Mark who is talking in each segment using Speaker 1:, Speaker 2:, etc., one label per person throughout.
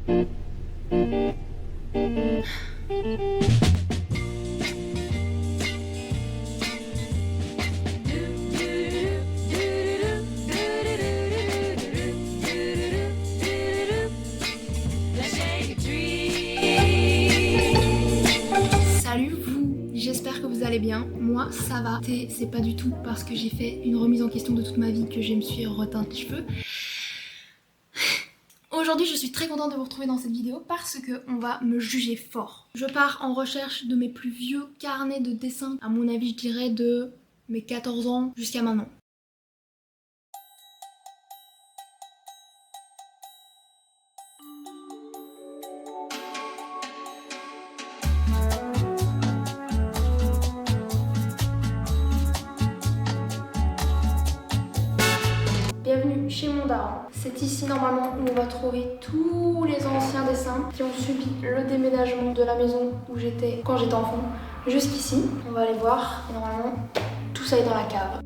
Speaker 1: Salut vous, j'espère que vous allez bien. Moi ça va, c'est pas du tout parce que j'ai fait une remise en question de toute ma vie que je me suis reteint les cheveux. Aujourd'hui je suis très contente de vous retrouver dans cette vidéo parce que on va me juger fort. Je pars en recherche de mes plus vieux carnets de dessin, à mon avis je dirais de mes 14 ans jusqu'à maintenant. Bienvenue chez mon daron. C'est ici normalement où on va trouver tous les anciens dessins qui ont subi le déménagement de la maison où j'étais quand j'étais enfant jusqu'ici. On va aller voir et normalement tout ça est dans la cave.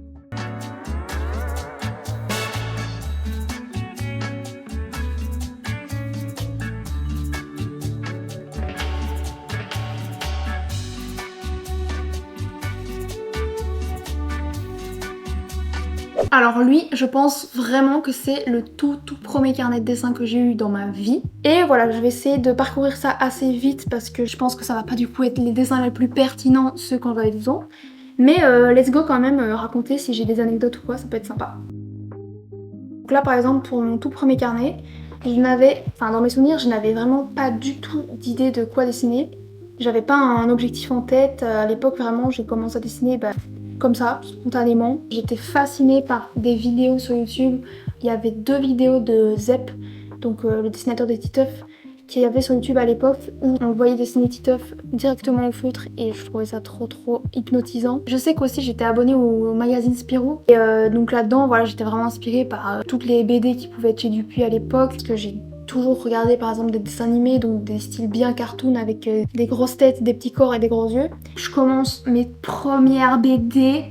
Speaker 1: Alors lui, je pense vraiment que c'est le tout premier carnet de dessin que j'ai eu dans ma vie. Et voilà, je vais essayer de parcourir ça assez vite parce que je pense que ça va pas du coup être les dessins les plus pertinents, ceux quand j'avais 12 ans. Mais let's go quand même raconter si j'ai des anecdotes ou quoi, ça peut être sympa. Donc là par exemple pour mon tout premier carnet, dans mes souvenirs, je n'avais vraiment pas du tout d'idée de quoi dessiner. J'avais pas un objectif en tête, à l'époque vraiment j'ai commencé à dessiner comme ça, spontanément. J'étais fascinée par des vidéos sur YouTube. Il y avait 2 vidéos de Zep, donc le dessinateur de Titeuf, qu'il y avait sur YouTube à l'époque où on voyait dessiner Titeuf directement au feutre et je trouvais ça trop hypnotisant. Je sais qu'aussi j'étais abonnée au magazine Spirou et donc là-dedans voilà, j'étais vraiment inspirée par toutes les BD qui pouvaient être chez Dupuis à l'époque, parce que j'ai toujours regardé par exemple des dessins animés, donc des styles bien cartoon avec des grosses têtes, des petits corps et des gros yeux. Je commence mes premières BD,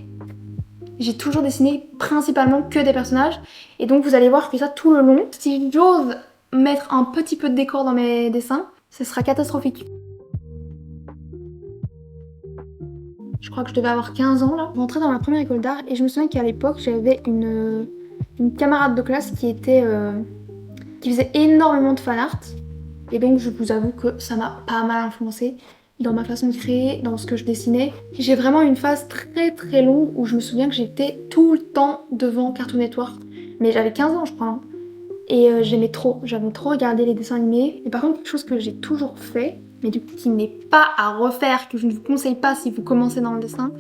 Speaker 1: j'ai toujours dessiné principalement que des personnages et donc vous allez voir que ça tout le long, si j'ose mettre un petit peu de décor dans mes dessins, ce sera catastrophique. Je crois que je devais avoir 15 ans là. Je rentrais dans ma première école d'art et je me souviens qu'à l'époque j'avais une camarade de classe qui faisait énormément de fanart. Et donc je vous avoue que ça m'a pas mal influencé dans ma façon de créer, dans ce que je dessinais. J'ai vraiment une phase très longue où je me souviens que j'étais tout le temps devant Cartoon Network. Mais j'avais 15 ans je crois. Hein. Et j'aimais trop regarder les dessins animés. Et par contre quelque chose que j'ai toujours fait, mais du coup qui n'est pas à refaire, que je ne vous conseille pas si vous commencez dans le dessin,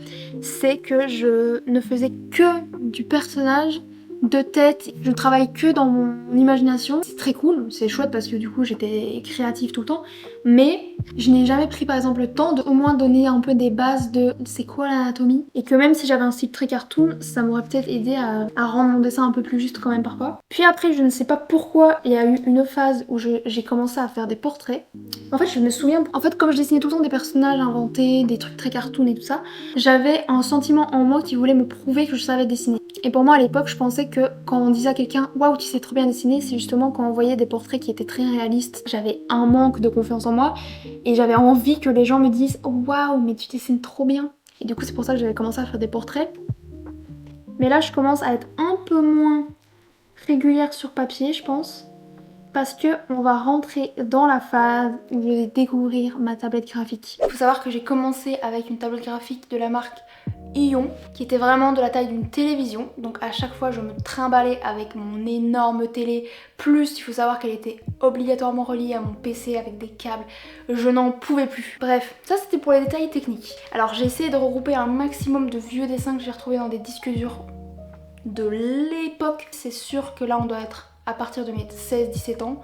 Speaker 1: c'est que je ne faisais que du personnage de tête, je travaille que dans mon imagination. C'est très cool, c'est chouette parce que du coup j'étais créative tout le temps, mais je n'ai jamais pris par exemple le temps de au moins donner un peu des bases de c'est quoi l'anatomie, et que même si j'avais un style très cartoon, ça m'aurait peut-être aidé à rendre mon dessin un peu plus juste quand même parfois. Puis après je ne sais pas pourquoi il y a eu une phase où j'ai commencé à faire des portraits. En fait je me souviens, en fait comme je dessinais tout le temps des personnages inventés, des trucs très cartoon et tout ça, j'avais un sentiment en moi qui voulait me prouver que je savais dessiner. Et pour moi à l'époque je pensais que quand on disait à quelqu'un waouh tu sais trop bien dessiner, c'est justement quand on voyait des portraits qui étaient très réalistes. J'avais un manque de confiance en moi et j'avais envie que les gens me disent waouh mais tu dessines trop bien. Et du coup c'est pour ça que j'avais commencé à faire des portraits. Mais là je commence à être un peu moins régulière sur papier je pense, parce que on va rentrer dans la phase où je vais découvrir ma tablette graphique. Il faut savoir que j'ai commencé avec une tablette graphique de la marque Ion, qui était vraiment de la taille d'une télévision, donc à chaque fois je me trimballais avec mon énorme télé, plus il faut savoir qu'elle était obligatoirement reliée à mon PC avec des câbles, je n'en pouvais plus. Bref, ça c'était pour les détails techniques. Alors j'ai essayé de regrouper un maximum de vieux dessins que j'ai retrouvés dans des disques durs de l'époque. C'est sûr que là on doit être à partir de mes 16-17 ans.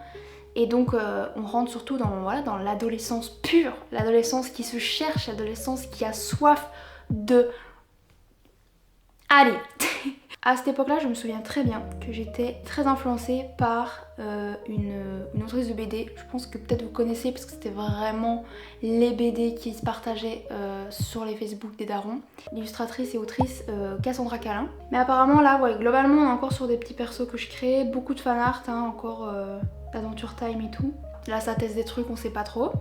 Speaker 1: Et donc on rentre surtout dans l'adolescence pure, l'adolescence qui se cherche, l'adolescence qui a soif de... Allez. À cette époque-là, je me souviens très bien que j'étais très influencée par une autrice de BD. Je pense que peut-être vous connaissez parce que c'était vraiment les BD qui se partageaient sur les Facebook des darons. L'illustratrice et autrice Cassandra Calin. Mais apparemment là, ouais, globalement on est encore sur des petits persos que je crée, beaucoup de fanart, hein, encore Adventure Time et tout. Là ça teste des trucs, on sait pas trop.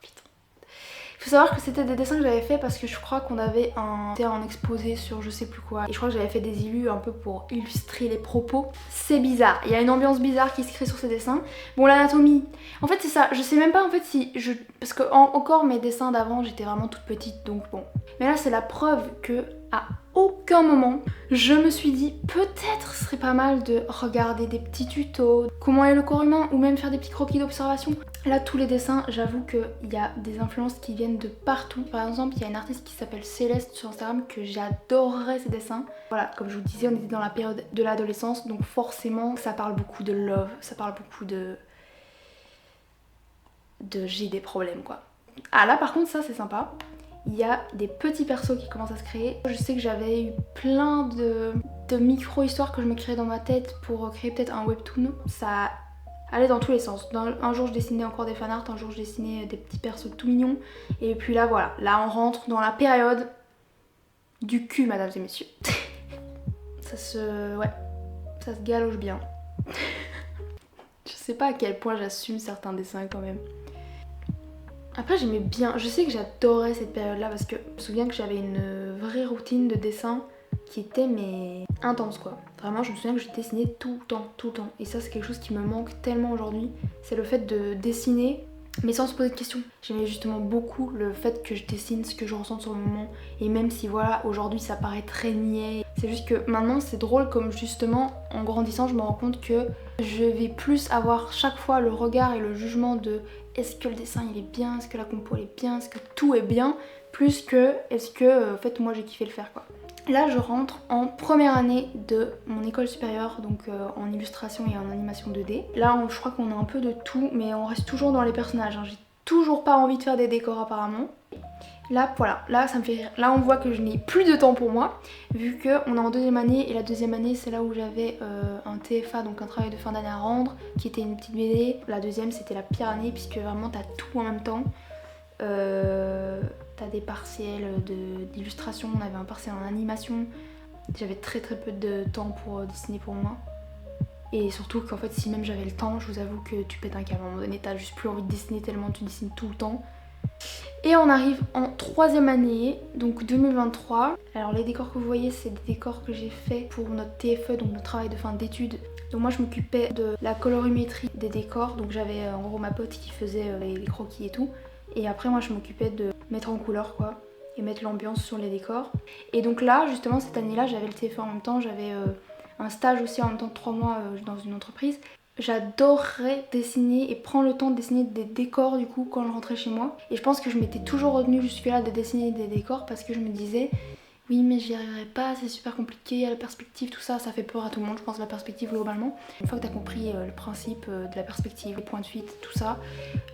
Speaker 1: Il faut savoir que c'était des dessins que j'avais fait parce que je crois qu'on avait un exposé sur je sais plus quoi. Et je crois que j'avais fait des illus un peu pour illustrer les propos. C'est bizarre, il y a une ambiance bizarre qui se crée sur ces dessins. Bon, l'anatomie, en fait c'est ça, je sais même pas en fait si je... Parce que encore mes dessins d'avant j'étais vraiment toute petite donc bon. Mais là c'est la preuve que à aucun moment je me suis dit peut-être ce serait pas mal de regarder des petits tutos, comment est le corps humain ou même faire des petits croquis d'observation. Là tous les dessins, j'avoue qu'il y a des influences qui viennent de partout. Par exemple il y a une artiste qui s'appelle Céleste sur Instagram que j'adorerais ses dessins. Voilà, comme je vous disais on était dans la période de l'adolescence donc forcément ça parle beaucoup de love, ça parle beaucoup de j'ai des problèmes quoi. Ah là par contre ça c'est sympa. Il y a des petits persos qui commencent à se créer. Je sais que j'avais eu plein de micro-histoires que je me créais dans ma tête pour créer peut-être un webtoon. Ça allait dans tous les sens. Un jour je dessinais encore des fanarts, un jour je dessinais des petits persos tout mignons. Et puis là voilà, là on rentre dans la période du cul mesdames et messieurs. ça se galoche bien. Je sais pas à quel point j'assume certains dessins quand même. Après j'aimais bien, je sais que j'adorais cette période là parce que je me souviens que j'avais une vraie routine de dessin qui était mais intense quoi. Vraiment je me souviens que je dessinais tout le temps. Et ça c'est quelque chose qui me manque tellement aujourd'hui. C'est le fait de dessiner mais sans se poser de questions. J'aimais justement beaucoup le fait que je dessine ce que je ressens sur le moment. Et même si voilà aujourd'hui ça paraît très niais. C'est juste que maintenant c'est drôle comme justement en grandissant je me rends compte que je vais plus avoir chaque fois le regard et le jugement de est-ce que le dessin il est bien, est-ce que la compo elle est bien, est-ce que tout est bien, plus que est-ce que en fait moi j'ai kiffé le faire quoi. Là je rentre en première année de mon école supérieure, donc en illustration et en animation 2D. Là je crois qu'on a un peu de tout, mais on reste toujours dans les personnages, hein. J'ai toujours pas envie de faire des décors apparemment. Là voilà, là ça me fait rire. Là on voit que je n'ai plus de temps pour moi, vu qu'on est en deuxième année et la deuxième année c'est là où j'avais un TFA, donc un travail de fin d'année à rendre, qui était une petite BD. La deuxième c'était la pire année puisque vraiment t'as tout en même temps. T'as des partiels d'illustration, on avait un partiel en animation. J'avais très peu de temps pour dessiner pour moi. Et surtout qu'en fait si même j'avais le temps, je vous avoue que tu pètes un câble. À un moment donné t'as juste plus envie de dessiner tellement tu dessines tout le temps. Et on arrive en troisième année, donc 2023. Alors les décors que vous voyez, c'est des décors que j'ai fait pour notre TFE, donc notre travail de fin d'études. Donc moi je m'occupais de la colorimétrie des décors, donc j'avais en gros ma pote qui faisait les croquis et tout. Et après moi je m'occupais de mettre en couleur quoi, et mettre l'ambiance sur les décors. Et donc là justement cette année-là j'avais le TFE en même temps, j'avais un stage aussi en même temps de 3 mois dans une entreprise. J'adorerais dessiner et prendre le temps de dessiner des décors du coup quand je rentrais chez moi. Et je pense que je m'étais toujours retenue jusque là de dessiner des décors parce que je me disais oui mais j'y arriverai pas, c'est super compliqué, il y a la perspective, tout ça, ça fait peur à tout le monde je pense la perspective globalement. Une fois que t'as compris le principe de la perspective, les points de fuite, tout ça,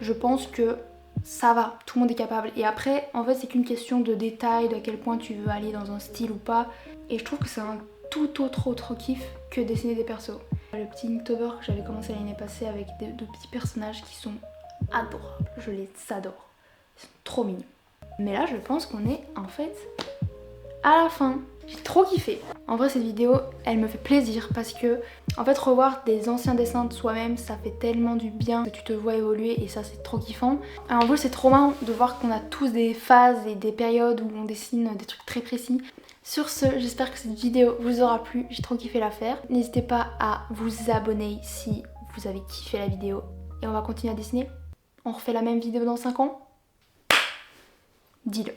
Speaker 1: je pense que ça va, tout le monde est capable. Et après en fait c'est qu'une question de détail, de à quel point tu veux aller dans un style ou pas. Et je trouve que c'est un tout autre kiff que dessiner des persos. Le petit Inktober que j'avais commencé l'année passée avec de petits personnages qui sont adorables, je les adore, ils sont trop mignons. Mais là je pense qu'on est en fait à la fin. J'ai trop kiffé. En vrai cette vidéo elle me fait plaisir parce que en fait revoir des anciens dessins de soi-même ça fait tellement du bien que tu te vois évoluer et ça c'est trop kiffant. Alors, en vrai c'est trop marrant de voir qu'on a tous des phases et des périodes où on dessine des trucs très précis. Sur ce, j'espère que cette vidéo vous aura plu, j'ai trop kiffé la faire. N'hésitez pas à vous abonner si vous avez kiffé la vidéo. Et on va continuer à dessiner. On refait la même vidéo dans 5 ans? Dis-le.